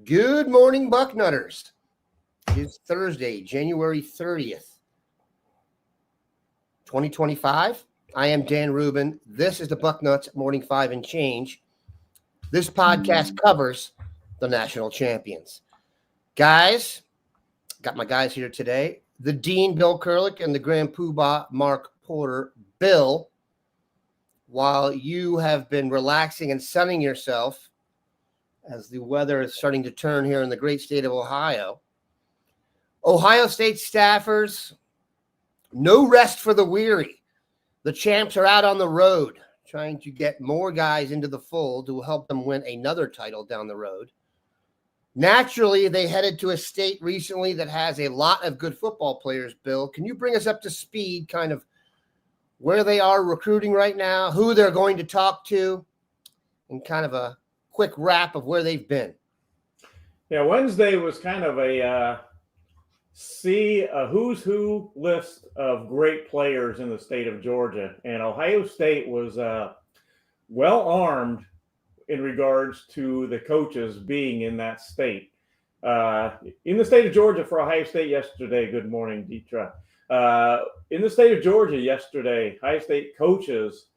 Good morning, Bucknutters. It is Thursday, January 30th, 2025. I am Dan Rubin. This is the Bucknuts Morning 5 and Change. This podcast covers the national champions. Guys, got my guys here today. The Dean, Bill Kurelic, and the Grand Poobah, Mark Porter. Bill, while you have been relaxing and sunning yourself as the weather is starting to turn here in the great state of Ohio State staffers, no rest for the weary. The champs are out on the road trying to get more guys into the fold to help them win another title down the road. Naturally, they headed to a state recently that has a lot of good football players. Bill, can you bring us up to speed, kind of where they are recruiting right now, who they're going to talk to, and kind of a quick wrap of where they've been? Yeah, Wednesday was kind of a who's who list of great players in the state of Georgia. And Ohio State was well armed in regards to the coaches being in that state. In the state of Georgia for Ohio State yesterday, good morning, Deetra. In the state of Georgia yesterday, Ohio State coaches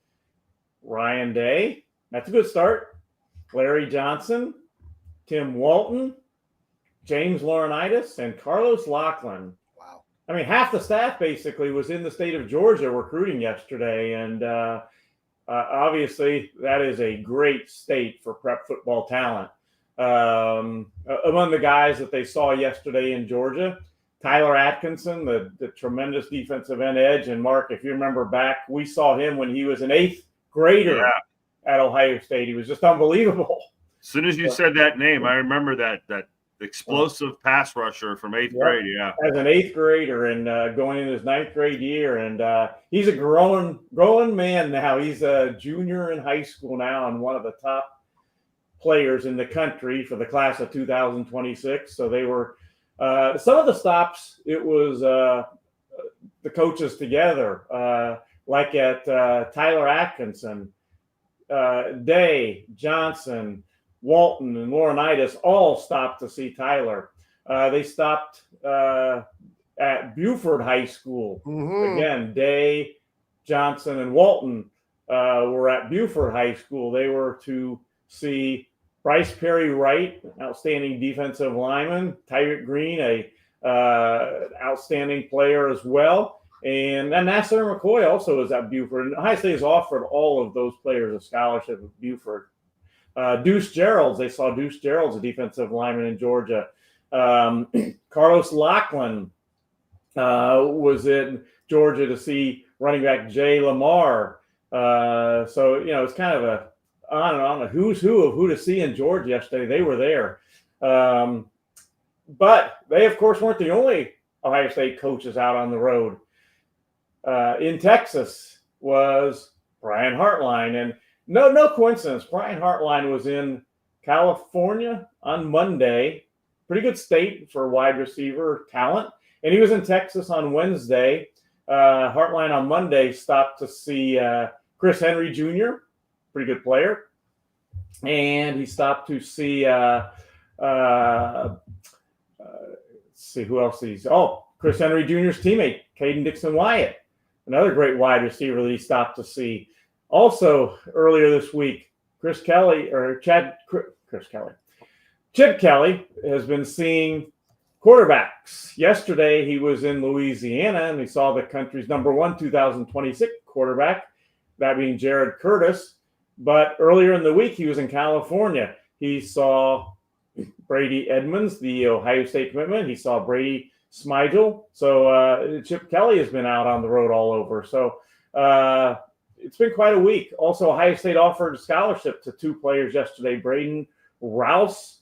Ryan Day, that's a good start. Larry Johnson, Tim Walton, James Laurinaitis, and Carlos Lachlan. Wow. I mean, half the staff basically was in the state of Georgia recruiting yesterday. And obviously, that is a great state for prep football talent. Among the guys that they saw yesterday in Georgia, Tyler Atkinson, the tremendous defensive end edge. And Mark, if you remember back, we saw him when he was an eighth grader. Yeah. At Ohio State. He was just unbelievable. As soon as you said that name, I remember that explosive pass rusher from eighth grade. Yeah, as an eighth grader and going in his ninth grade year, and he's a growing man now. He's a junior in high school now and one of the top players in the country for the class of 2026. So they were some of the stops. It was the coaches together, like at Tyler Atkinson. Day, Johnson, Walton, and Laurinaitis all stopped to see Tyler. They stopped at Buford High School. Mm-hmm. Again, Day, Johnson, and Walton were at Buford High School. They were to see Bryce Perry Wright, outstanding defensive lineman, Tyreek Green, a outstanding player as well. And Nasser McCoy also is at Buford. And Ohio State has offered all of those players a scholarship at Buford. Deuce Geralds, they saw Deuce Geralds, a defensive lineman in Georgia. Carlos Lachlan was in Georgia to see running back Jay Lamar. So, it's kind of a who's who of who to see in Georgia yesterday. They were there. But they, of course, weren't the only Ohio State coaches out on the road. In Texas was Brian Hartline. And no coincidence, Brian Hartline was in California on Monday. Pretty good state for wide receiver talent. And he was in Texas on Wednesday. Hartline on Monday stopped to see Chris Henry Jr., pretty good player. And he stopped to see, let's see who else he's, Chris Henry Jr.'s teammate, Caden Dixon-Wyatt. Another great wide receiver that he stopped to see. Also, earlier this week, Chip Kelly has been seeing quarterbacks. Yesterday, he was in Louisiana, and he saw the country's number one 2026 quarterback, that being Jared Curtis. But earlier in the week, he was in California. He saw Brady Edmonds, the Ohio State commitment. He saw Brady Smigel. So Chip Kelly has been out on the road all over. So it's been quite a week. Also, Ohio State offered a scholarship to two players yesterday. Braden Rouse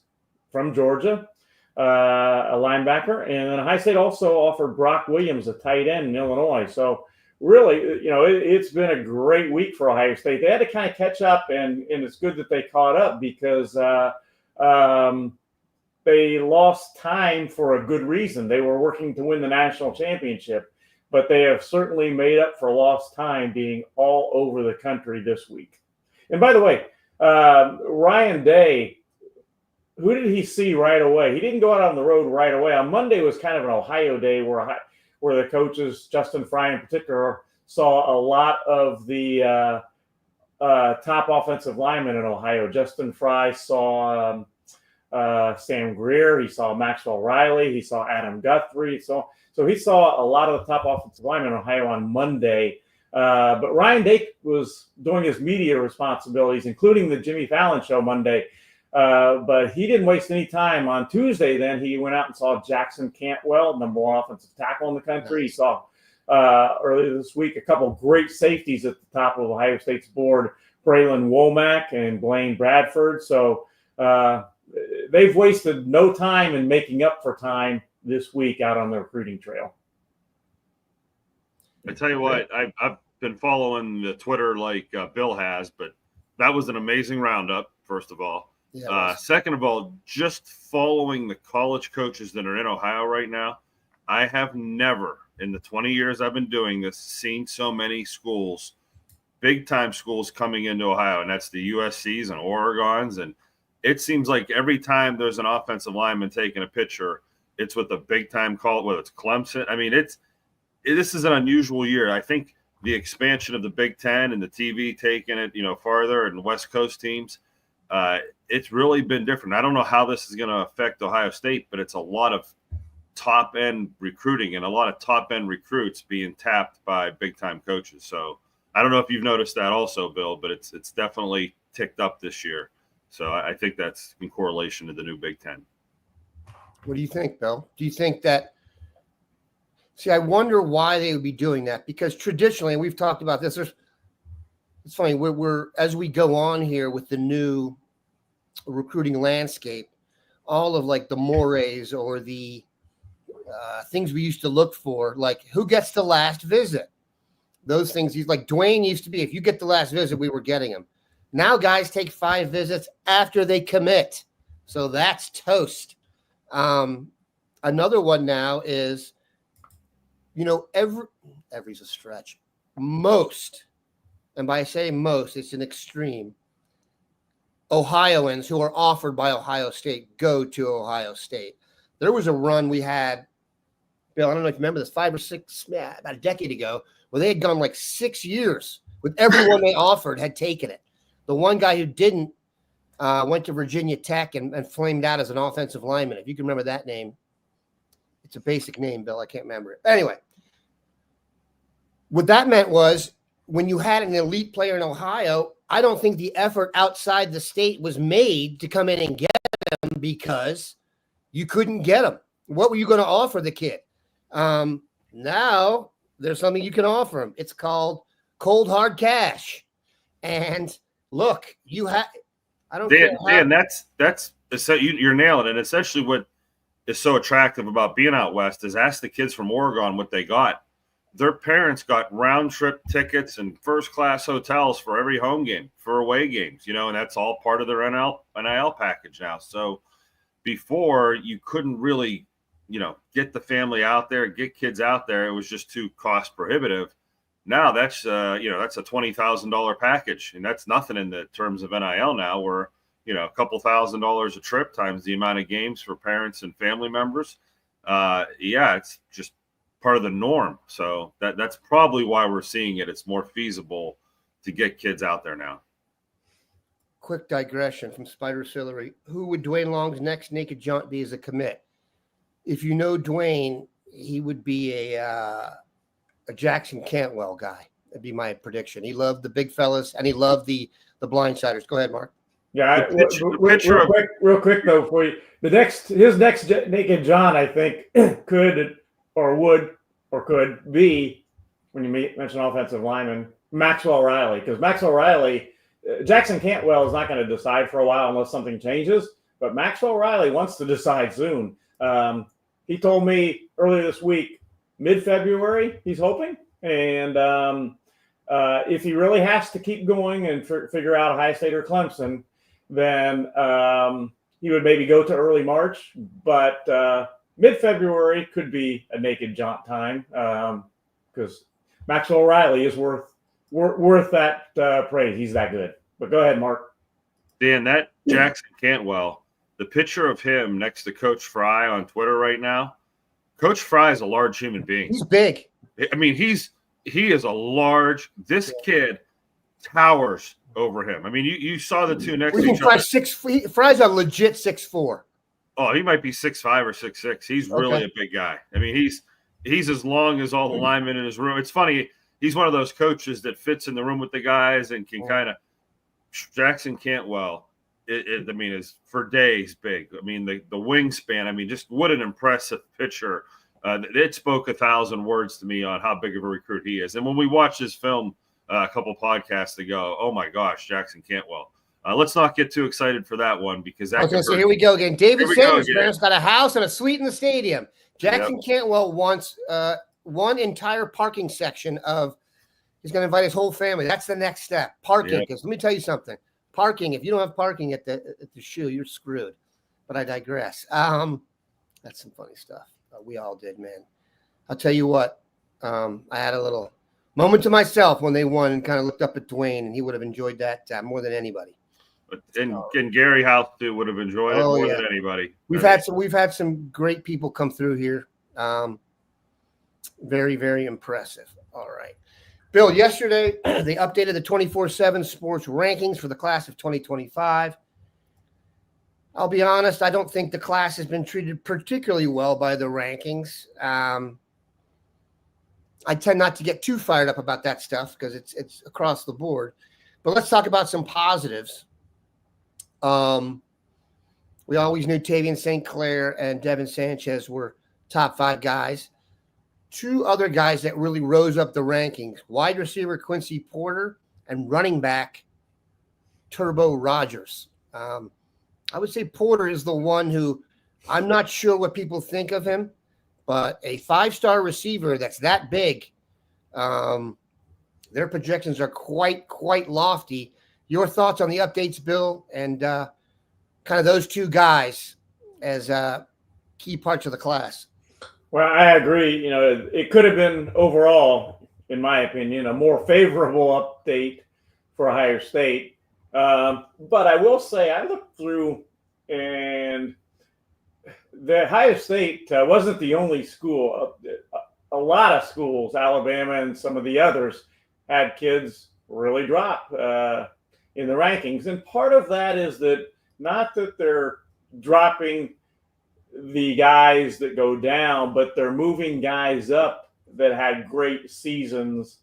from Georgia, a linebacker. And then Ohio State also offered Brock Williams, a tight end in Illinois. So really, it's been a great week for Ohio State. They had to kind of catch up, and it's good that they caught up because they lost time for a good reason. They were working to win the national championship, but they have certainly made up for lost time being all over the country this week. And by the way, Ryan Day who did he see right away? He didn't go out on the road right away. On Monday was kind of an Ohio day where the coaches, Justin Fry in particular, saw a lot of the top offensive linemen in Ohio. Justin Fry saw Sam Greer. He saw Maxwell Riley. He saw Adam Guthrie. So he saw a lot of the top offensive linemen in Ohio on Monday. But Ryan Dake was doing his media responsibilities, including the Jimmy Fallon show Monday. But he didn't waste any time. On Tuesday, then, he went out and saw Jackson Cantwell, number one offensive tackle in the country. He saw earlier this week a couple of great safeties at the top of Ohio State's board, Braylon Womack and Blaine Bradford. So they've wasted no time in making up for time this week out on the recruiting trail. I tell you what, I've been following the Twitter like Bill has, but that was an amazing roundup, first of all. Yeah, second of all, just following the college coaches that are in Ohio right now, I have never, in the 20 years I've been doing this, seen so many schools, big-time schools coming into Ohio, and that's the USCs and Oregons. And it seems like every time there's an offensive lineman taking a picture, it's with a big-time call, whether it's Clemson. I mean, this is an unusual year. I think the expansion of the Big Ten and the TV taking it, farther, and West Coast teams, it's really been different. I don't know how this is going to affect Ohio State, but it's a lot of top-end recruiting and a lot of top-end recruits being tapped by big-time coaches. So I don't know if you've noticed that also, Bill, but it's definitely ticked up this year. So I think that's in correlation to the new Big Ten. What do you think, Bill? Do you think that – see, I wonder why they would be doing that, because traditionally, and we've talked about this, it's funny, we're as we go on here with the new recruiting landscape, all of like the mores or the things we used to look for, like who gets the last visit, those things. He's like Dwayne used to be, if you get the last visit, we were getting him. Now guys take 5 visits after they commit. So that's toast. Another one now is, every's a stretch. Most, and by saying most, it's an extreme, Ohioans who are offered by Ohio State go to Ohio State. There was a run we had, Bill, I don't know if you remember this, 5 or 6, about a decade ago, where they had gone like 6 years with everyone they offered had taken it. The one guy who didn't went to Virginia Tech and flamed out as an offensive lineman. If you can remember that name, it's a basic name, Bill. I can't remember it. Anyway, what that meant was when you had an elite player in Ohio, I don't think the effort outside the state was made to come in and get him because you couldn't get him. What were you going to offer the kid? Now there's something you can offer him. It's called cold hard cash. And look, I don't care. Dan, that's so you're nailing it. Essentially, what is so attractive about being out west is ask the kids from Oregon what they got. Their parents got round trip tickets and first class hotels for every home game, for away games, and that's all part of their NIL package now. So before you couldn't really, get the family out there, get kids out there. It was just too cost prohibitive. Now that's a $20,000 package, and that's nothing in the terms of NIL now, where a couple $1,000s a trip times the amount of games for parents and family members. It's just part of the norm. So that's probably why we're seeing it. It's more feasible to get kids out there now. Quick digression from Spider Sillery. Who would Dwayne Long's next naked jaunt be as a commit? If you know Dwayne, he would be a Jackson Cantwell guy. That'd be my prediction. He loved the big fellas and he loved the blindsiders. Go ahead, Mark. Yeah, real quick though, for you, his next naked John, I think, could be, when you mention offensive lineman, Maxwell Riley, because Maxwell Riley, Jackson Cantwell is not going to decide for a while unless something changes, but Maxwell Riley wants to decide soon. He told me earlier this week, mid-February, he's hoping, and if he really has to keep going and figure out Ohio State or Clemson, then he would maybe go to early March, but mid-February could be a naked jaunt time, because Maxwell Riley is worth that praise. He's that good. But go ahead, Mark. Dan, that Jackson Cantwell, the picture of him next to Coach Fry on Twitter right now. Coach Fry is a large human being. He's big. I mean, he is a large. This kid towers over him. I mean, you saw the two next to each other. Fry's a legit 6'4". Oh, he might be 6'5" or 6'6". He's really a big guy. I mean, he's as long as all the linemen in his room. It's funny. He's one of those coaches that fits in the room with the guys and can kind of – Jackson Cantwell, I mean, is for days big. I mean, the wingspan, I mean, just what an impressive picture. It spoke 1,000 words to me on how big of a recruit he is. And when we watched his film a couple podcasts ago, oh, my gosh, Jackson Cantwell. Let's not get too excited for that one because that so here we go again. David Sanders has got a house and a suite in the stadium. Jackson Cantwell wants one entire parking section of – he's going to invite his whole family. That's the next step, parking. Because let me tell you something. Parking, if you don't have parking at the shoe, you're screwed. But I digress. That's some funny stuff. We all did, man. I'll tell you what. I had a little moment to myself when they won and kind of looked up at Dwayne, and he would have enjoyed that more than anybody. And Gary House would have enjoyed it more than anybody. We've had some great people come through here. Very, very impressive. All right. Bill, yesterday they updated the 24/7 sports rankings for the class of 2025. I'll be honest, I don't think the class has been treated particularly well by the rankings. I tend not to get too fired up about that stuff because it's across the board. But let's talk about some positives. We always knew Tavian St. Clair and Devin Sanchez were top 5 guys. 2 other guys that really rose up the rankings, wide receiver Quincy Porter and running back Turbo Rogers. I would say Porter is the one who I'm not sure what people think of him, but a 5-star receiver that's that big, their projections are quite lofty. Your thoughts on the updates, Bill, and kind of those 2 guys as key parts of the class? Well, I agree. You know, it could have been overall, in my opinion, a more favorable update for Ohio State. But I will say I looked through, and the Ohio State wasn't the only school. A lot of schools, Alabama and some of the others, had kids really drop in the rankings. And part of that is that not that they're dropping the guys that go down, but they're moving guys up that had great seasons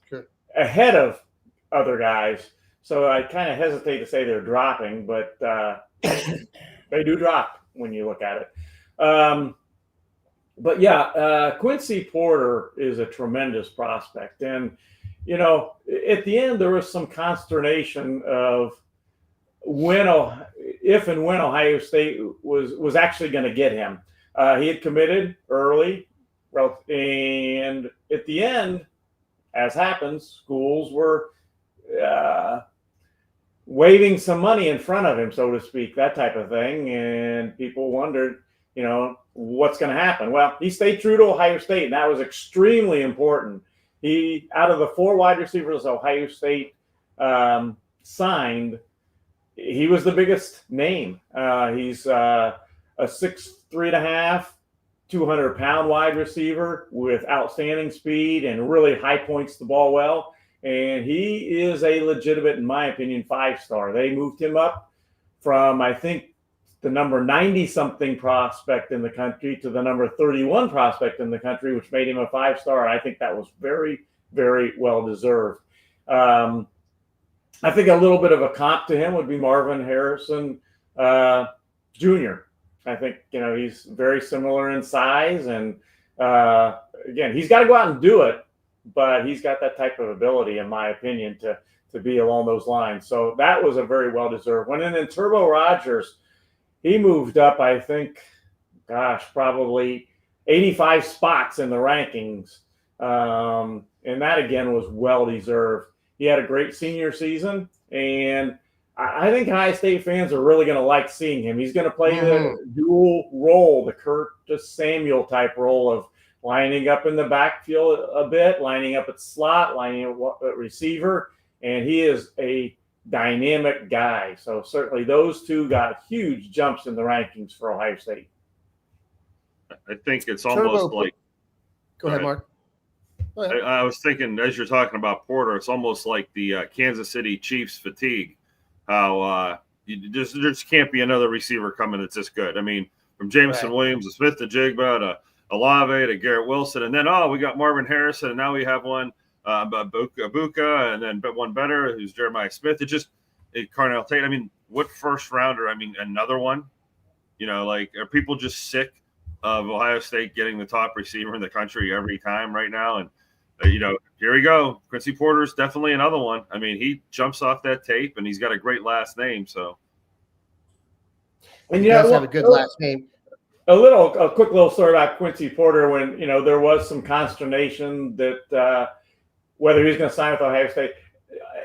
ahead of other guys. So I kind of hesitate to say they're dropping, but they do drop when you look at it. But yeah, Quincy Porter is a tremendous prospect. And, you know, at the end, there was some consternation of if and when Ohio State was actually going to get him. He had committed early, and at the end, as happens, schools were waving some money in front of him, so to speak, that type of thing, and people wondered, you know, what's going to happen. Well, he stayed true to Ohio State, and that was extremely important. He, out of the 4 wide receivers Ohio State signed, he was the biggest name. He's a 6'3.5", 200-pound wide receiver with outstanding speed and really high points the ball well. And he is a legitimate, in my opinion, 5-star. They moved him up from, I think, the number 90-something prospect in the country to the number 31 prospect in the country, which made him a 5-star. I think that was very, very well deserved. I think a little bit of a comp to him would be Marvin Harrison Jr. I think, you know, he's very similar in size. And, again, he's got to go out and do it, but he's got that type of ability, in my opinion, to be along those lines. So that was a very well-deserved one. And then Turbo Rogers, he moved up, I think, probably 85 spots in the rankings. And that, again, was well-deserved. He had a great senior season, and I think Ohio State fans are really going to like seeing him. He's going to play the dual role, the Curtis Samuel type role of lining up in the backfield a bit, lining up at slot, lining up at receiver, and he is a dynamic guy. So certainly those two got huge jumps in the rankings for Ohio State. I think it's almost Turbo, like. Go ahead, Mark. Go ahead. I was thinking, as you're talking about Porter, it's almost like the Kansas City Chiefs fatigue. How there just can't be another receiver coming that's this good. I mean, from Jameson Williams to Smith to Jigba to Olave to Garrett Wilson, and then we got Marvin Harrison, and now we have one Buka, and then one better who's Jeremiah Smith. Carnell Tate. I mean, what first rounder? I mean, another one. Like, are people just sick of Ohio State getting the top receiver in the country every time right now? And here we go. Quincy Porter's definitely another one. I mean, he jumps off that tape, and he's got a great last name. So, and he does have a good last name. A quick little story about Quincy Porter when there was some consternation that whether he was going to sign with Ohio State.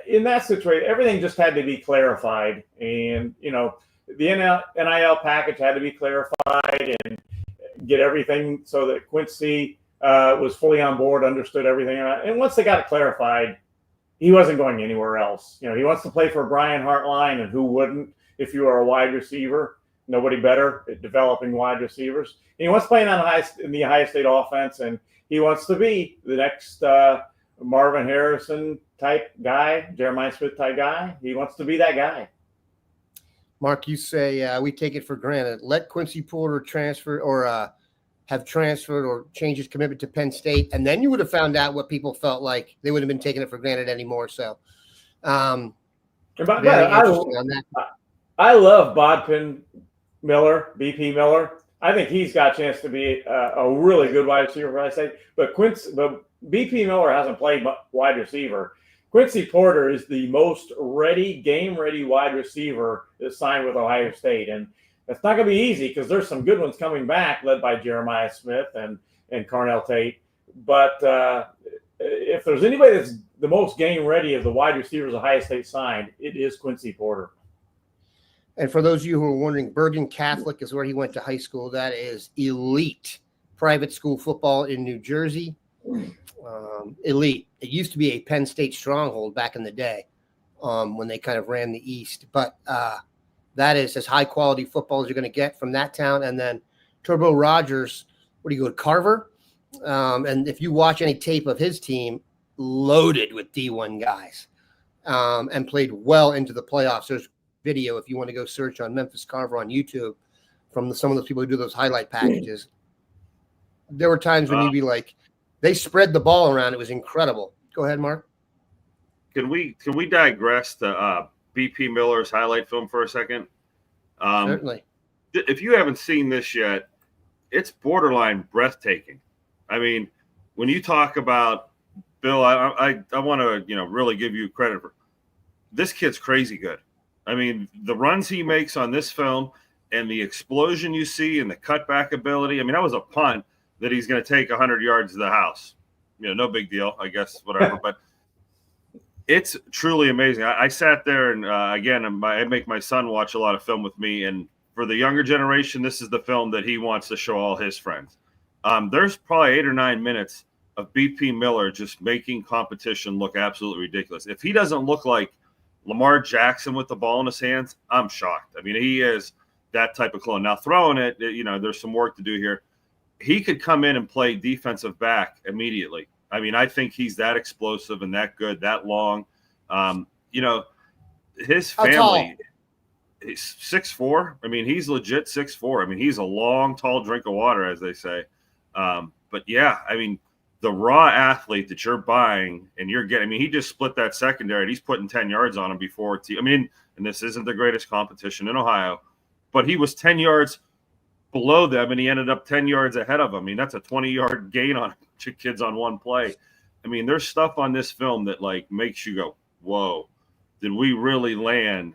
In that situation, everything just had to be clarified, and the NIL package had to be clarified and get everything so that Quincy was fully on board, understood everything. And once they got it clarified, he wasn't going anywhere else. He wants to play for Brian Hartline, and who wouldn't if you are a wide receiver? Nobody better at developing wide receivers. And he wants to play in the Ohio State offense, and he wants to be the next Marvin Harrison type guy, Jeremiah Smith type guy. He wants to be that guy. Mark, you say we take it for granted. Let Quincy Porter transfer or have transferred or changed his commitment to Penn State, and then you would have found out what people felt like. They wouldn't have been taking it for granted anymore. So, very interesting on that. I love Bodpin Miller, BP Miller. I think he's got a chance to be a really good wide receiver for Ohio State. But BP Miller hasn't played wide receiver. Quincy Porter is the most game-ready wide receiver that's signed with Ohio State. And it's not going to be easy because there's some good ones coming back, led by Jeremiah Smith and Carnell Tate. But if there's anybody that's the most game-ready of the wide receivers Ohio State signed, it is Quincy Porter. And for those of you who are wondering, Bergen Catholic is where he went to high school. That is elite private school football in New Jersey. Elite. It used to be a Penn State stronghold back in the day when they kind of ran the East. But that is as high quality football as you're going to get from that town. And then Turbo Rogers, what do you go to Carver? And if you watch any tape of his team, loaded with D1 guys and played well into the playoffs. There's video if you want to go search on Memphis Carver on YouTube from some of those people who do those highlight packages. There were times when you'd be like, they spread the ball around. It was incredible. Go ahead, Mark. Can we digress to BP Miller's highlight film for a second? Certainly. If you haven't seen this yet, it's borderline breathtaking. I mean, when you talk about Bill, I want to really give you credit for this kid's crazy good. I mean, the runs he makes on this film and the explosion you see and the cutback ability. I mean, that was a punt that he's going to take 100 yards to the house. No big deal, I guess, whatever. But it's truly amazing. I sat there and, again, I make my son watch a lot of film with me. And for the younger generation, this is the film that he wants to show all his friends. There's probably 8 or 9 minutes of BP Miller just making competition look absolutely ridiculous. If he doesn't look like Lamar Jackson with the ball in his hands, I'm shocked. I mean, he is that type of clone. Now, throwing it, there's some work to do here. He could come in and play defensive back immediately. I mean, I think he's that explosive and that good, that long. His family, he's 6'4". I mean, he's legit 6'4". I mean, he's a long, tall drink of water, as they say. But, yeah, I mean, the raw athlete that you're buying and you're getting, I mean, he just split that secondary and he's putting 10 yards on him before. And this isn't the greatest competition in Ohio, but he was 10 yards below them and he ended up 10 yards ahead of them. I mean, that's a 20-yard gain on kids on one play. I mean, there's stuff on this film that makes you go, whoa, did we really land?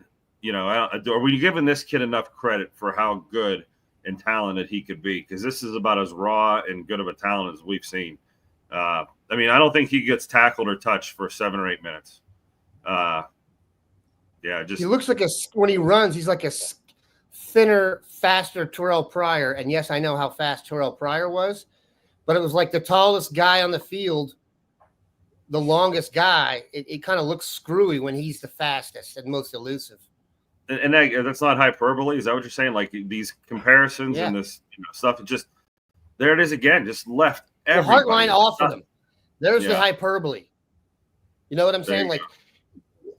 Are we giving this kid enough credit for how good and talented he could be? Because this is about as raw and good of a talent as we've seen. I don't think he gets tackled or touched for 7 or 8 minutes. He looks like when he runs, he's like a thinner, faster Terrell Pryor. And yes, I know how fast Terrell Pryor was, but it was like the tallest guy on the field the longest guy, it kind of looks screwy when he's the fastest and most elusive. And that's not hyperbole. Is that what you're saying? Like these comparisons and this stuff, just there it is again, just left the heart line off of them. There's the hyperbole. You know what I'm saying? Like,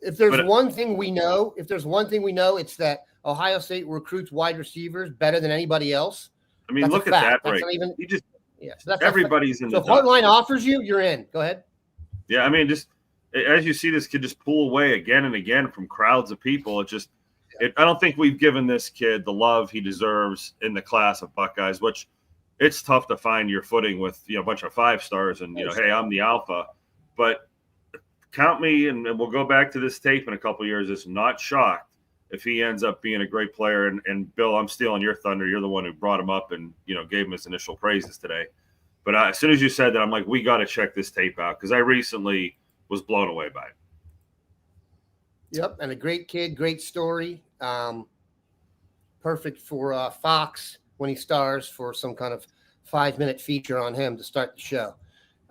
if there's one thing we know, it's that Ohio State recruits wide receivers better than anybody else. I mean, look at that break. So everybody's in the if Heartline offers you, you're in. Go ahead. Yeah, I mean, just as you see this kid just pull away again and again from crowds of people, I don't think we've given this kid the love he deserves in the class of Buckeyes, which it's tough to find your footing with a bunch of 5-stars and hey, I'm the alpha. But count me, and we'll go back to this tape in a couple of years. It's not shocked if he ends up being a great player. And Bill, I'm stealing your thunder. You're the one who brought him up and gave him his initial praises today. But as soon as you said that, I'm like, we got to check this tape out because I recently was blown away by it. Yep, and a great kid, great story. Perfect for Fox when he stars for some kind of 5-minute feature on him to start the show.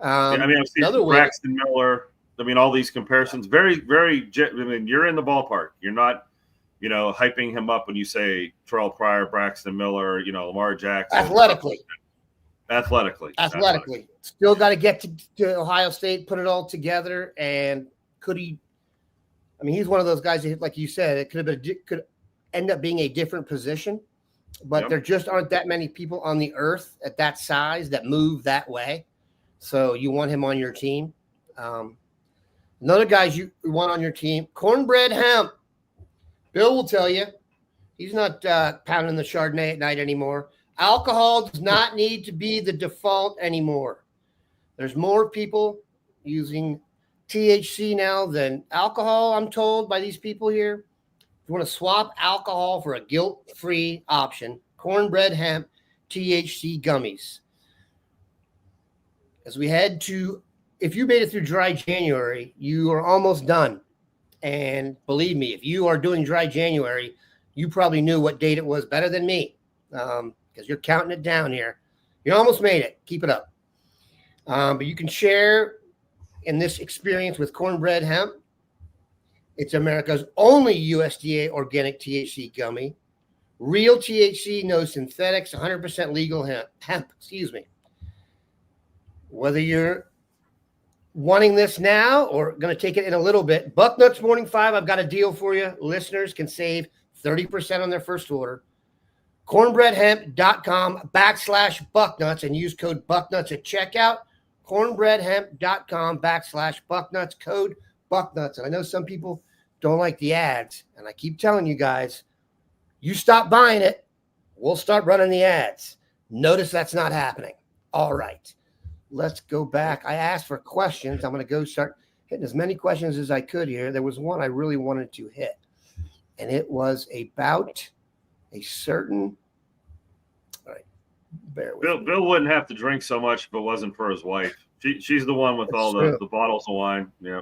I've seen Braxton Miller. I mean, all these comparisons, very, very. I mean, you're in the ballpark. You're not, hyping him up when you say Terrell Pryor, Braxton Miller, Lamar Jackson. Athletically. Still got to get to Ohio State, put it all together. And could he? I mean, he's one of those guys that, like you said, it could end up being a different position. But there just aren't that many people on the earth at that size that move that way. So you want him on your team. Another guys you want on your team, Cornbread Hemp. Bill will tell you he's not pounding the Chardonnay at night anymore. Alcohol does not need to be the default anymore. There's more people using THC now than alcohol, I'm told by these people here. If you want to swap alcohol for a guilt-free option, Cornbread Hemp THC gummies. As we head to, if you made it through dry January, you are almost done. And believe me, if you are doing dry January, you probably knew what date it was better than me because you're counting it down here. You almost made it. Keep it up. But you can share in this experience with Cornbread Hemp. It's America's only USDA organic THC gummy. Real THC, no synthetics, 100% legal hemp. Whether you're wanting this now or going to take it in a little bit, Bucknuts Morning 5, I've got a deal for you. Listeners can save 30% on their first order. Cornbreadhemp.com/Bucknuts and use code Bucknuts at checkout. Cornbreadhemp.com/Bucknuts, code Bucknuts. And I know some people don't like the ads, and I keep telling you guys, you stop buying it, we'll start running the ads. Notice that's not happening. All right. Let's go back. I asked for questions. I'm going to go start hitting as many questions as I could here. There was one I really wanted to hit, and it was about a certain. All right, bear with me. Bill wouldn't have to drink so much if it wasn't for his wife. She's the one with That's all true. the bottles of wine. Yeah.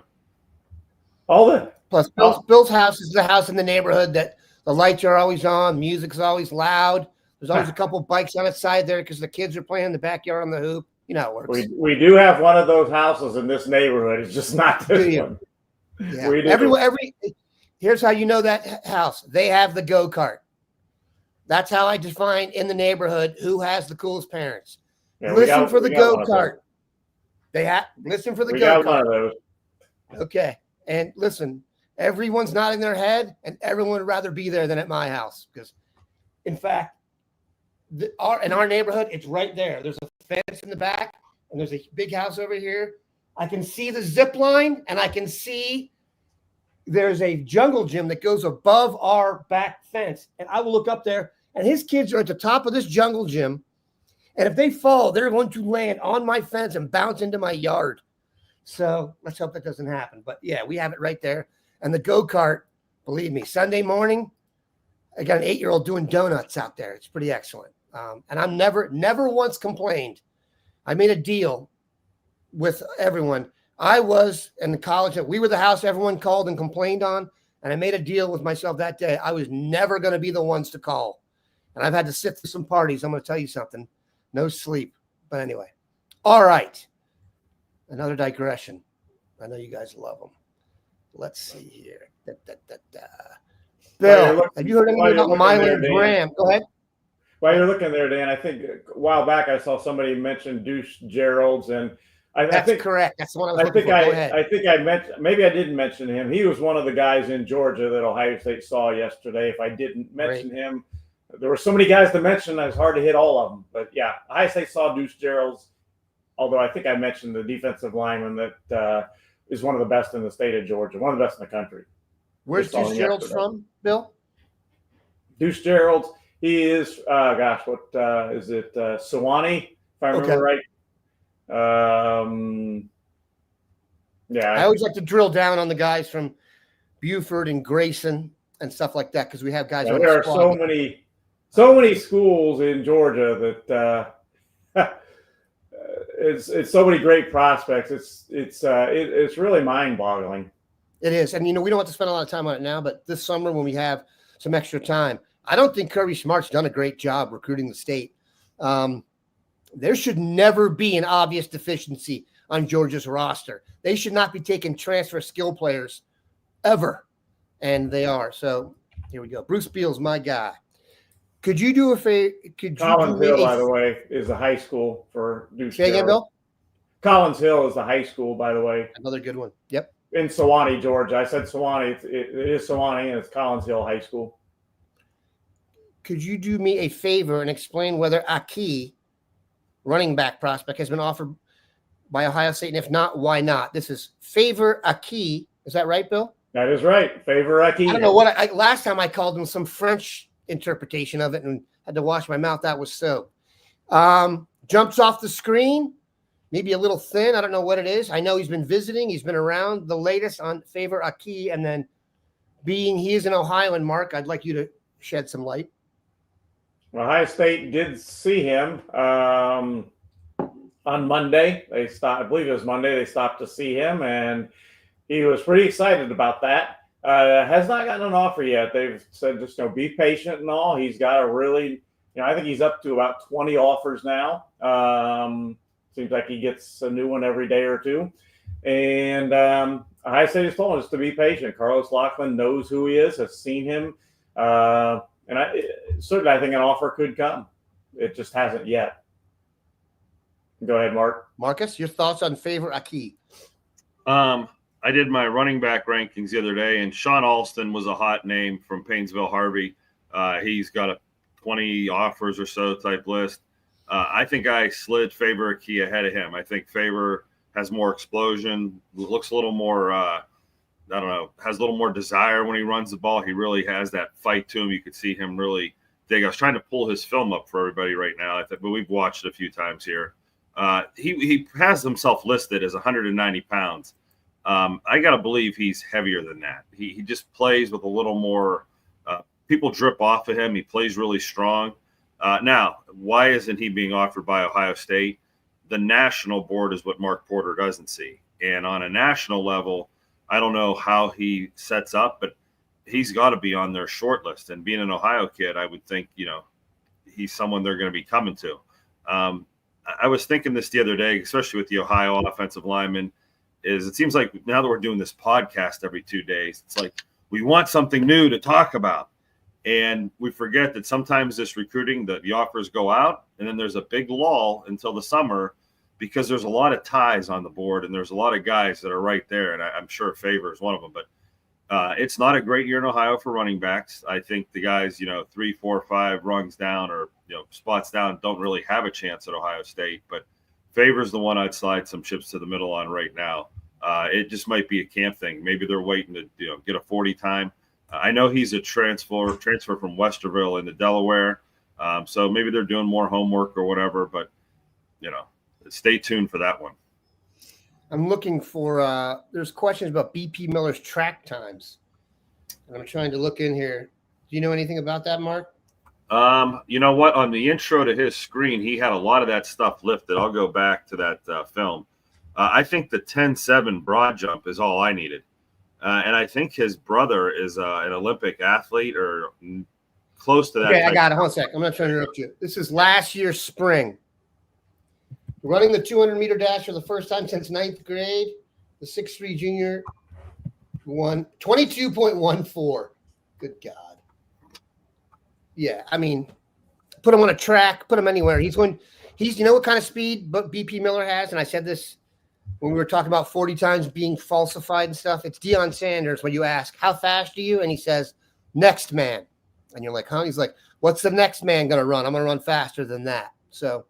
Plus, Bill's house is the house in the neighborhood that the lights are always on, music's always loud. There's always a couple bikes on its side there because the kids are playing in the backyard on the hoop. You know how it works. We do have one of those houses in this neighborhood. It's just not this one. Yeah. Every here's how you know that house. They have the go-kart. That's how I define in the neighborhood who has the coolest parents. Yeah, listen for the go-kart. Listen for the go-kart. One of those. Okay. And listen, everyone's nodding their head, and everyone would rather be there than at my house. Because, in fact, in our neighborhood, it's right there. There's a fence in the back, and there's a big house over here. I can see the zip line, and I can see there's a jungle gym that goes above our back fence. And I will look up there, and his kids are at the top of this jungle gym. And if they fall, they're going to land on my fence and bounce into my yard. So let's hope that doesn't happen. But, yeah, we have it right there. And the go-kart, believe me, Sunday morning, I got an 8-year-old doing donuts out there. It's pretty excellent. And I'm never once complained. I made a deal with everyone. I was in college. We were the house everyone called and complained on. And I made a deal with myself that day. I was never going to be the ones to call. And I've had to sit through some parties. I'm going to tell you something. No sleep. But anyway. All right. Another digression. I know you guys love them. Let's see here. Bill, have you heard anything about Mylan Graham? Go ahead. While you're looking there, Dan, I think a while back I saw somebody mention Deuce Gerald's, and I think correct. That's the one I was looking for. Go ahead. I think I mentioned, maybe I didn't mention him. He was one of the guys in Georgia that Ohio State saw yesterday. If I didn't mention him, there were so many guys to mention, it was hard to hit all of them. But yeah, Ohio State saw Deuce Gerald's, although I think I mentioned the defensive lineman that is one of the best in the state of Georgia, one of the best in the country. Where's Deuce Gerald's from, Bill? Deuce Gerald's, he is, what is it? Sewanee, if I remember right. Yeah. I always like to drill down on the guys from Buford and Grayson and stuff like that because we have guys. Yeah, there are so many schools in Georgia that it's so many great prospects. It's really mind-boggling. It is, and we don't have to spend a lot of time on it now, but this summer when we have some extra time, I don't think Kirby Smart's done a great job recruiting the state. There should never be an obvious deficiency on Georgia's roster. They should not be taking transfer skill players ever, and they are. So here we go. Bruce Beal's my guy. Could you do a favor? Collins Hill, by the way, is the high school for Deuce. Say again, Bill? Collins Hill is the high school, by the way. Another good one. Yep. In Sewanee, Georgia. I said Sewanee. It is Sewanee, and it's Collins Hill High School. Could you do me a favor and explain whether Akih, running back prospect, has been offered by Ohio State? And if not, why not? This is Favor Akih. Is that right, Bill? That is right. Favor Akih. I don't know what last time I called him some French interpretation of it and had to wash my mouth. That was so. Jumps off the screen. Maybe a little thin. I don't know what it is. I know he's been visiting. He's been around. The latest on Favor Akih. And then being he is an Ohioan, Mark, I'd like you to shed some light. Ohio State did see him on Monday. I believe it was Monday. They stopped to see him, and he was pretty excited about that. Has not gotten an offer yet. They've said just be patient and all. He's got a really, I think he's up to about 20 offers now. Seems like he gets a new one every day or two. And Ohio State has told us to be patient. Carlos Loughlin knows who he is, has seen him. And certainly I think an offer could come. It just hasn't yet. Go ahead, Mark. Marcus, your thoughts on Favor Akih? I did my running back rankings the other day, and Sean Alston was a hot name from Painesville Harvey. He's got a 20 offers or so type list. I think I slid Favor Akih ahead of him. I think Favor has more explosion, looks a little more has a little more desire when he runs the ball. He really has that fight to him. You could see him really dig. I was trying to pull his film up for everybody right now, but we've watched it a few times here. He has himself listed as 190 pounds. I got to believe he's heavier than that. He just plays with a little more people drip off of him. He plays really strong. Now, why isn't he being offered by Ohio State? The national board is what Mark Porter doesn't see. And on a national level, I don't know how he sets up, but he's got to be on their short list. And being an Ohio kid, I would think, he's someone they're going to be coming to. I was thinking this the other day, especially with the Ohio offensive lineman, is it seems like now that we're doing this podcast every 2 days, it's like we want something new to talk about. And we forget that sometimes this recruiting, the offers go out, and then there's a big lull until the summer because there's a lot of ties on the board and there's a lot of guys that are right there. And I'm sure Favor is one of them. But it's not a great year in Ohio for running backs. I think the guys, 3, 4, 5 rungs down or, spots down don't really have a chance at Ohio State. But Favor's the one I'd slide some chips to the middle on right now. It just might be a camp thing. Maybe they're waiting to get a 40 time. I know he's a transfer from Westerville into Delaware. So maybe they're doing more homework or whatever, but stay tuned for that one. I'm looking for there's questions about BP Miller's track times. And I'm trying to look in here. Do you know anything about that, Mark? You know what? On the intro to his screen, he had a lot of that stuff lifted. I'll go back to that film. I think the 10.7 broad jump is all I needed. And I think his brother is an Olympic athlete or close to that. Okay, I got it. Hold on a sec. I'm not trying to interrupt you. This is last year's spring. Running the 200-meter dash for the first time since 9th grade. The 6'3" junior won 22.14. Good God. Yeah, I mean, put him on a track, put him anywhere. He's you know what kind of speed BP Miller has? And I said this when we were talking about 40 times being falsified and stuff. It's Deion Sanders when you ask, how fast are you? And he says, next man. And you're like, huh? He's like, what's the next man going to run? I'm going to run faster than that. So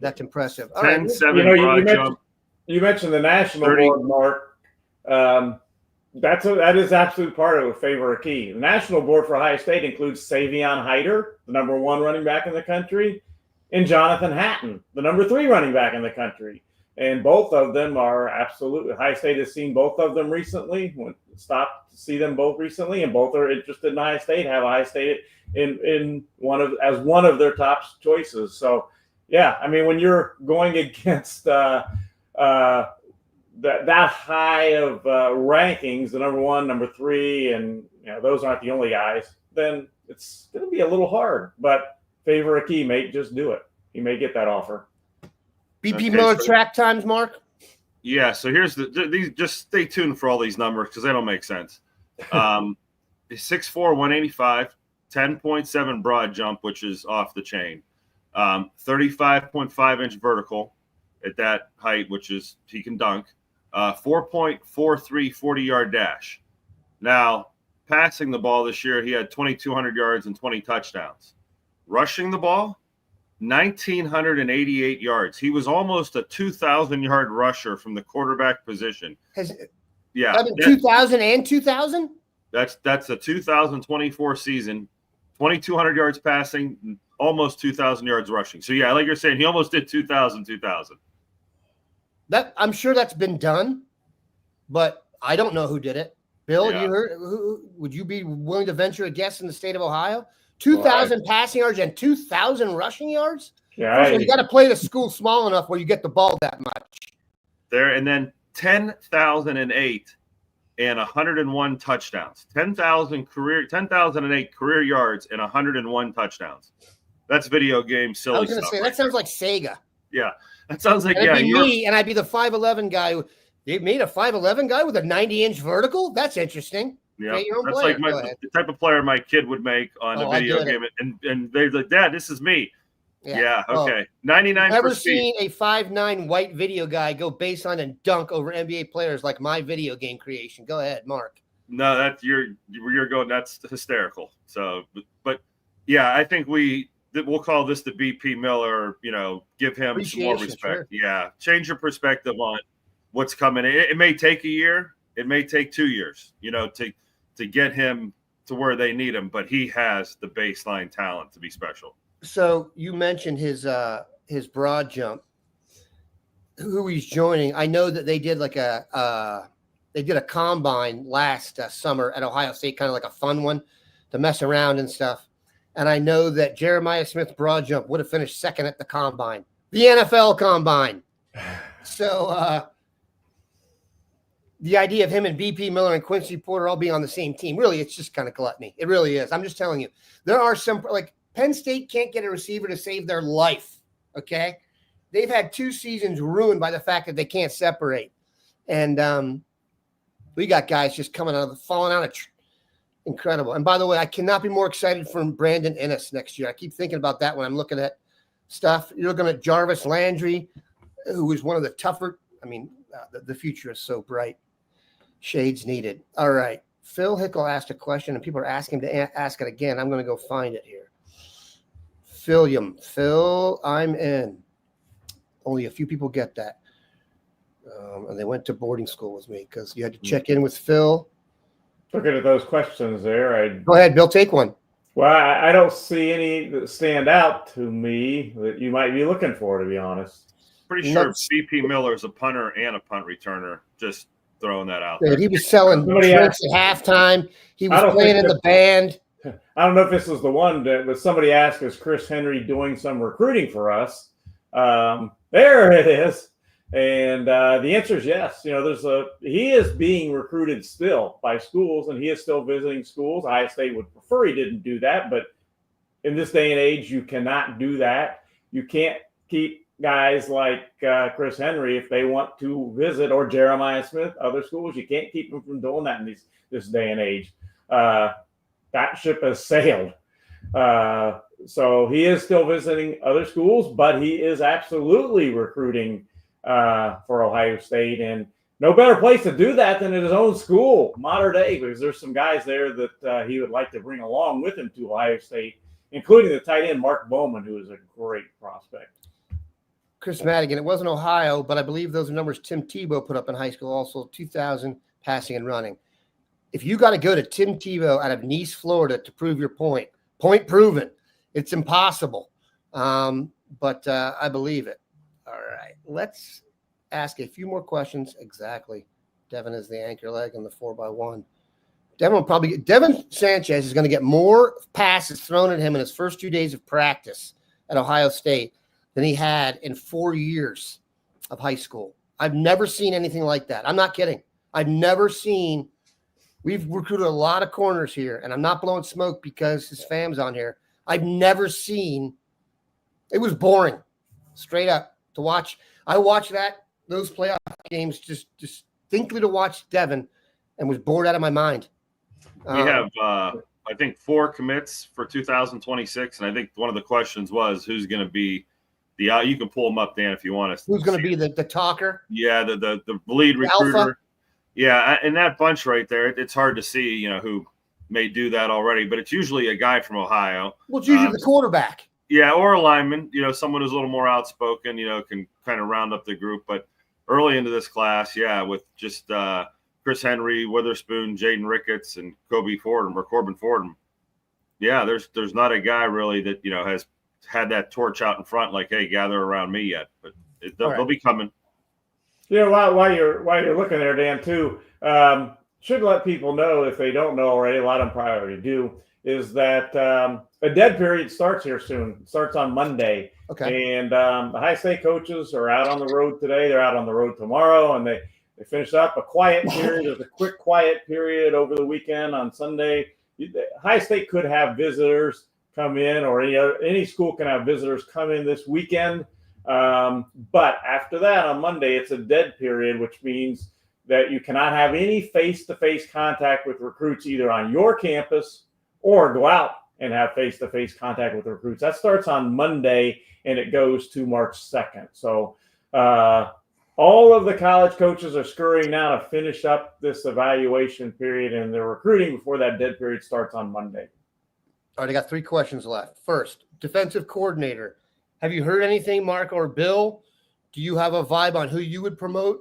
that's impressive. All 10-7 jump. You mentioned the national board, Mark. That is absolute part of a favor Akih. The national board for Ohio State includes Savion Hyder, the number 1 running back in the country, and Jonathan Hatton, the number 3 running back in the country. And both of them are absolutely. Ohio State has seen both of them recently. Stopped to see them both recently, and both are interested in Ohio State. Have Ohio State in one of their top choices. So, yeah, I mean, when you're going against that high of rankings, the number 1, number 3, and those aren't the only guys, then it's going to be a little hard. But favor Akih may just do it. He may get that offer. BP Miller track times, Mark? Yeah, so here's these. Just stay tuned for all these numbers because they don't make sense. 6'4", 185, 10.7 broad jump, which is off the chain. 35.5-inch vertical at that height, which is he can dunk. 4.43 40-yard dash. Now, passing the ball this year, he had 2,200 yards and 20 touchdowns. Rushing the ball, 1,988 yards. He was almost a 2,000-yard rusher from the quarterback position. Yeah, 2,000 and 2,000. That's a 2024 season. 2,200 yards passing, almost 2,000 yards rushing. So yeah, like you're saying, he almost did 2,000. That I'm sure that's been done, but I don't know who did it. Bill, Yeah. You heard? Would you be willing to venture a guess in the state of Ohio? 2,000 passing yards and 2,000 rushing yards. Yeah, you got to play the school small enough where you get the ball that much. There and then 10,008 and 101 touchdowns. 10,008 career yards and 101 touchdowns. That's video game silly. I was going to say that sounds like Sega. Yeah, that sounds like It'd be me, and I'd be the 5'11" guy. They made a 5'11" guy with a 90-inch vertical. That's interesting. Yeah, that's like the type of player my kid would make on a video game, and they're like, "Dad, this is me." Yeah, okay. 99%. Never seen a 5'9" white video guy go baseline and dunk over NBA players like my video game creation. Go ahead, Mark. No, that's you're going. That's hysterical. So, but yeah, I think we'll call this the BP Miller. Give him some more respect. Sure. Yeah, change your perspective on what's coming. It may take a year. It may take 2 years. To get him to where they need him, but he has the baseline talent to be special. So you mentioned his broad jump. Who he's joining? I know that they did a combine last summer at Ohio State, kind of like a fun one to mess around and stuff. And I know that Jeremiah Smith broad jump would have finished second at the combine, the NFL combine. So the idea of him and BP Miller and Quincy Porter all being on the same team, really, it's just kind of gluttony. It really is. I'm just telling you. There are some, like Penn State can't get a receiver to save their life, okay? They've had 2 seasons ruined by the fact that they can't separate. And we got guys just falling out of incredible. And by the way, I cannot be more excited for Brandon Ennis next year. I keep thinking about that when I'm looking at stuff. You're looking at Jarvis Landry, who is one of the tougher. I mean, the future is so bright. Shades needed. All right. Phil Hickle asked a question, and people are asking to ask it again. I'm going to go find it here. Phil, I'm in. Only a few people get that. And they went to boarding school with me because you had to check in with Phil. Looking at those questions there. Go ahead, Bill, take one. Well, I don't see any that stand out to me that you might be looking for, to be honest. Pretty sure BP Miller is a punter and a punt returner. Just throwing that out there. He was selling drinks at halftime. He was playing in the band. I don't know if this was the one, but somebody asked, is Chris Henry doing some recruiting for us? There it is. And the answer is yes. He is being recruited still by schools, and he is still visiting schools. Ohio State would prefer he didn't do that, but in this day and age, you cannot do that. You can't keep guys like Chris Henry, if they want to visit, or Jeremiah Smith, other schools. You can't keep them from doing that in this day and age. That ship has sailed. So he is still visiting other schools, but he is absolutely recruiting for Ohio State. And no better place to do that than at his own school, Mater Dei, because there's some guys there that he would like to bring along with him to Ohio State, including the tight end Mark Bowman, who is a great prospect. Chris Madigan, it wasn't Ohio, but I believe those are numbers Tim Tebow put up in high school, also 2,000 passing and running. If you got to go to Tim Tebow out of Nice, Florida to prove your point proven. It's impossible, but I believe it. All right, let's ask a few more questions. Exactly. Devin is the anchor leg on the 4x1. Devin Sanchez is going to get more passes thrown at him in his first 2 days of practice at Ohio State than he had in 4 years of high school. I've never seen anything like that. I'm not kidding. I've never seen. We've recruited a lot of corners here, and I'm not blowing smoke because his fam's on here. I've never seen. It was boring, straight up to watch. I watched those playoff games just distinctly to watch Devin, and was bored out of my mind. We have, I think, 4 commits for 2026, and I think one of the questions was who's going to be the. You can pull them up, Dan, if you want to. Who's going to be the talker? Yeah, the lead recruiter. Alpha? Yeah, and that bunch right there, it's hard to see, who may do that already, but it's usually a guy from Ohio. Well, it's usually the quarterback. Yeah, or a lineman, someone who's a little more outspoken, can kind of round up the group. But early into this class, with just Chris Henry, Witherspoon, Jaden Ricketts, and Corbin Fordham. Yeah, there's not a guy really that, has had that torch out in front like, hey, gather around me yet. But they'll be coming. While you're looking there, Dan, too, should let people know, if they don't know already, a lot of them probably already do, is that a dead period starts here soon. It starts on Monday. Okay. And the High State coaches are out on the road today. They're out on the road tomorrow, and they finish up a quiet period. There's a quick quiet period over the weekend on Sunday. High State could have visitors come in, or any school can have visitors come in this weekend. But after that, on Monday, it's a dead period, which means that you cannot have any face-to-face contact with recruits either on your campus or go out and have face-to-face contact with recruits. That starts on Monday, and it goes to March 2nd. So all of the college coaches are scurrying now to finish up this evaluation period, and they're recruiting before that dead period starts on Monday. All right, I got 3 questions left. First, defensive coordinator. Have you heard anything, Mark or Bill? Do you have a vibe on who you would promote?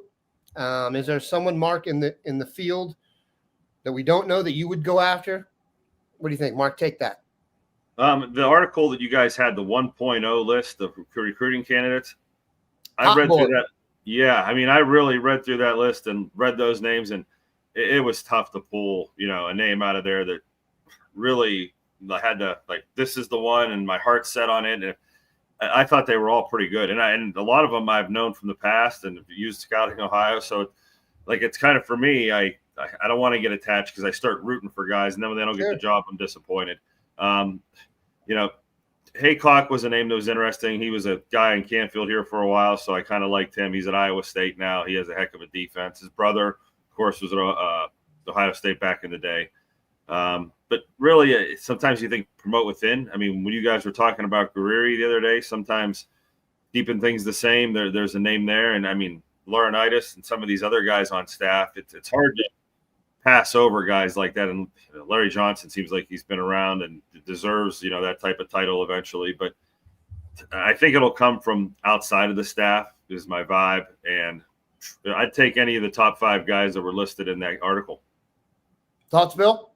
Is there someone, Mark, in the field that we don't know that you would go after? What do you think, Mark? Take that. The article that you guys had, the 1.0 list of recruiting candidates, I read through that. Yeah, I mean, I really read through that list and read those names, and it was tough to pull, a name out of there that really I had to, this is the one, and my heart set on it. And I thought they were all pretty good. And a lot of them I've known from the past and used scouting Ohio. So it's kind of, for me, I don't want to get attached because I start rooting for guys, and then when they don't get the job, I'm disappointed. Haycock was a name that was interesting. He was a guy in Canfield here for a while, so I kind of liked him. He's at Iowa State now. He has a heck of a defense. His brother, of course, was at Ohio State back in the day. But really, sometimes you think promote within. I mean, when you guys were talking about Guerreri the other day, sometimes keeping things the same, there's a name there. And, I mean, Laurinaitis and some of these other guys on staff, it's hard to pass over guys like that. And Larry Johnson seems like he's been around and deserves, that type of title eventually. But I think it'll come from outside of the staff is my vibe. And I'd take any of the top 5 guys that were listed in that article. Thoughts, Bill?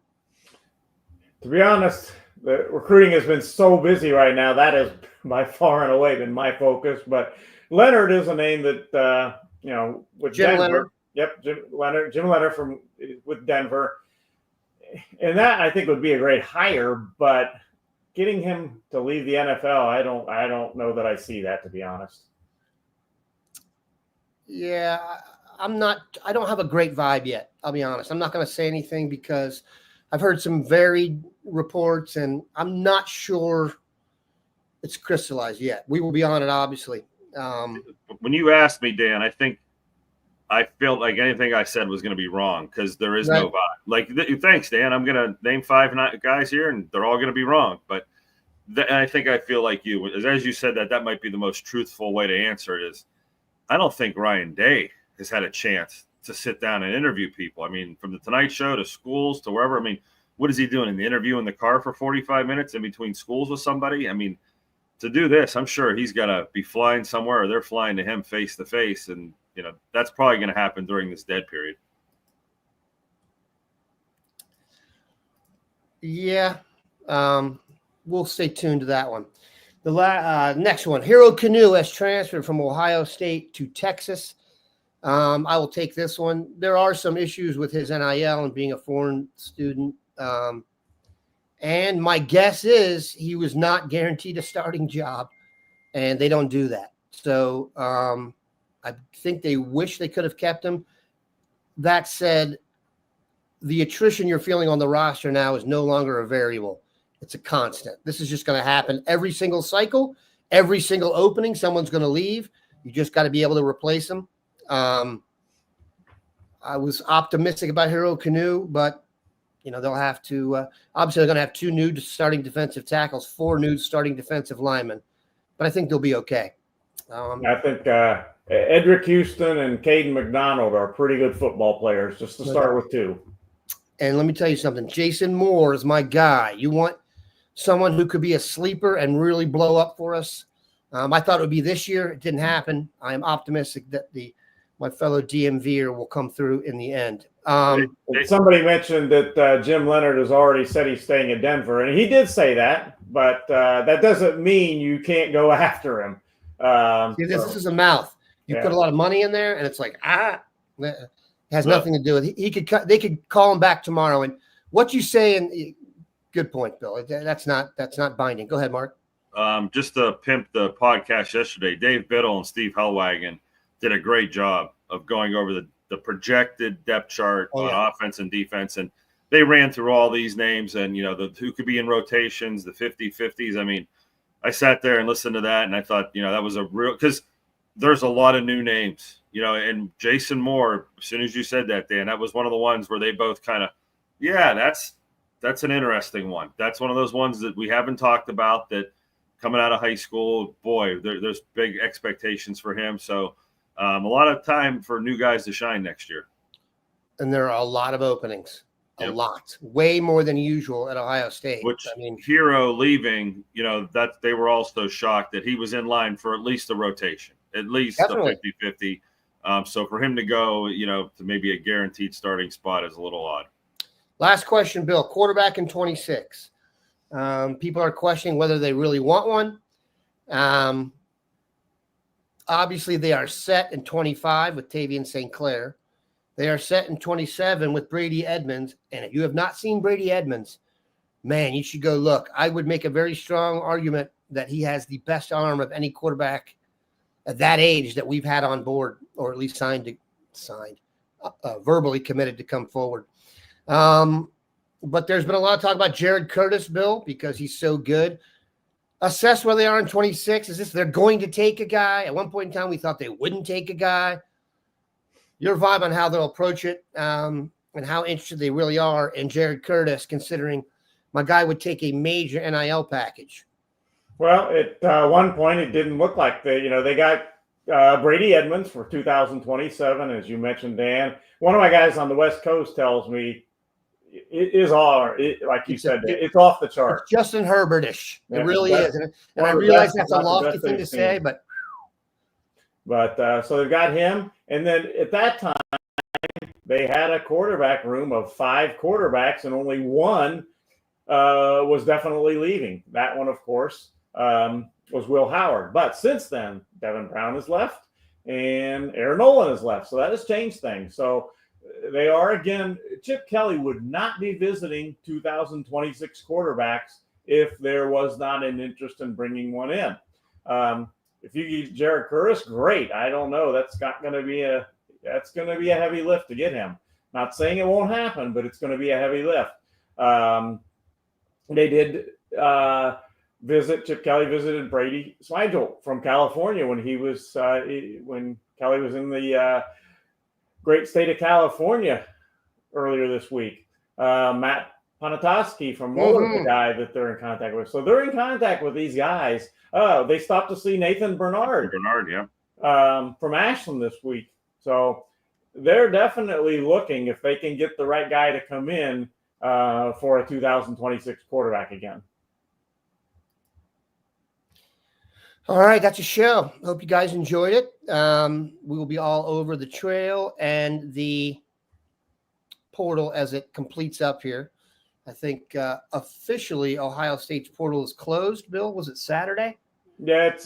To be honest, the recruiting has been so busy right now. That has by far and away been my focus. But Leonard is a name that, with Jim Denver. Leonard. Yep, Jim Leonard with Denver. And that, I think, would be a great hire. But getting him to leave the NFL, I don't know that I see that, to be honest. Yeah, I don't have a great vibe yet. I'll be honest. I'm not going to say anything because I've heard some varied reports, and I'm not sure it's crystallized yet. We will be on it, obviously. When you asked me, Dan, I felt like anything I said was going to be wrong because there is no vibe. Like, thanks, Dan. I'm going to name 5 guys here, and they're all going to be wrong. But I feel like you, as you said, that might be the most truthful way to answer it. Is I don't think Ryan Day has had a chance to sit down and interview people. I mean, from the Tonight Show to schools to wherever. I mean, what is he doing in the interview in the car for 45 minutes in between schools with somebody? I mean, to do this, I'm sure he's got to be flying somewhere, or they're flying to him face to face, and that's probably going to happen during this dead period. Yeah. We'll stay tuned to that one. The next one, Hero Canoe has transferred from Ohio State to Texas. I will take this one. There are some issues with his NIL and being a foreign student. And my guess is he was not guaranteed a starting job, and they don't do that. So I think they wish they could have kept him. That said, the attrition you're feeling on the roster now is no longer a variable. It's a constant. This is just going to happen every single cycle, every single opening. Someone's going to leave. You just got to be able to replace them. I was optimistic about Hero Canoe, but they'll have to. Obviously, they're going to have 2 new starting defensive tackles, 4 new starting defensive linemen, but I think they'll be okay. I think Edric Houston and Caden McDonald are pretty good football players, just to start with 2. And let me tell you something. Jason Moore is my guy. You want someone who could be a sleeper and really blow up for us. I thought it would be this year. It didn't happen. I am optimistic that my fellow DMVer will come through in the end. Somebody mentioned that Jim Leonard has already said he's staying in Denver, and he did say that, but that doesn't mean you can't go after him. This is a mouth. You put a lot of money in there, and it's like, it has nothing to do with it. They could call him back tomorrow. And what you say, and good point, Bill. That's not binding. Go ahead, Mark. Just to pimp the podcast yesterday, Dave Biddle and Steve Hellwagon did a great job of going over the projected depth chart on offense and defense. And they ran through all these names and, who could be in rotations, the 50-50s. I mean, I sat there and listened to that, and I thought, that was a real – because there's a lot of new names, and Jason Moore, as soon as you said that, Dan, that was one of the ones where they both kind of, that's an interesting one. That's one of those ones that we haven't talked about that coming out of high school, boy, there's big expectations for him. So a lot of time for new guys to shine next year. And there are a lot of openings, a lot, way more than usual at Ohio State. Which Hero leaving, that they were also shocked that he was in line for at least a rotation, at least the 50-50. So for him to go, to maybe a guaranteed starting spot is a little odd. Last question, Bill. Quarterback in 26. People are questioning whether they really want one. Obviously, they are set in 25 with Tavian St. Clair. They are set in 27 with Brady Edmonds. And if you have not seen Brady Edmonds, man, you should go look. I would make a very strong argument that he has the best arm of any quarterback at that age that we've had on board, or at least verbally committed to come forward. But there's been a lot of talk about Jared Curtis, Bill, because he's so good. Assess where they are in 26. Is this they're going to take a guy? At one point in time, we thought they wouldn't take a guy. Your vibe on how they'll approach it and how interested they really are in Jared Curtis, considering my guy would take a major NIL package. Well, at one point, it didn't look like they got Brady Edmonds for 2027, as you mentioned, Dan. One of my guys on the West Coast tells me it is like you said, it's off the chart. It's Justin Herbert-ish. It really is. And I realize that's a lofty thing to say, but so they've got him. And then at that time, they had a quarterback room of 5 quarterbacks, and only one was definitely leaving. That one, of course, was Will Howard. But since then, Devin Brown has left and Aaron Nolan has left. So that has changed things. So they are, again, Chip Kelly would not be visiting 2026 quarterbacks if there was not an interest in bringing one in. If you get Jared Curtis, great. I don't know. That's going to be a heavy lift to get him. Not saying it won't happen, but it's going to be a heavy lift. They did Chip Kelly visited Brady Smigel from California when Kelly was in the great state of California earlier this week. Matt Ponatoski from Moeller, the guy that they're in contact with. So they're in contact with these guys. They stopped to see Nathan Bernard. From Ashland this week. So they're definitely looking if they can get the right guy to come in for a 2026 quarterback again. All right, that's a show. Hope you guys enjoyed it. We will be all over the trail and the portal as it completes up here. I think officially Ohio State's portal is closed. Bill, was it Saturday? Yeah, it's.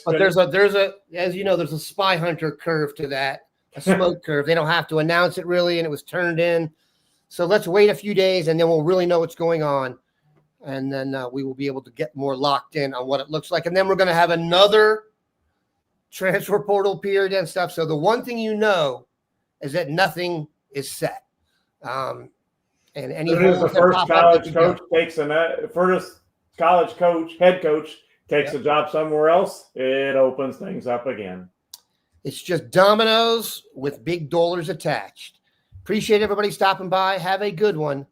But there's a as you know, there's a spy hunter curve to that, a smoke curve. They don't have to announce it really, and it was turned in. So let's wait a few days, and then we'll really know what's going on. And then we will be able to get more locked in on what it looks like. And then we're going to have another transfer portal period and stuff. So the one thing you know is that nothing is set. And any the first college head coach takes a job somewhere else, it opens things up again. It's just dominoes with big dollars attached. Appreciate everybody stopping by. Have a good one.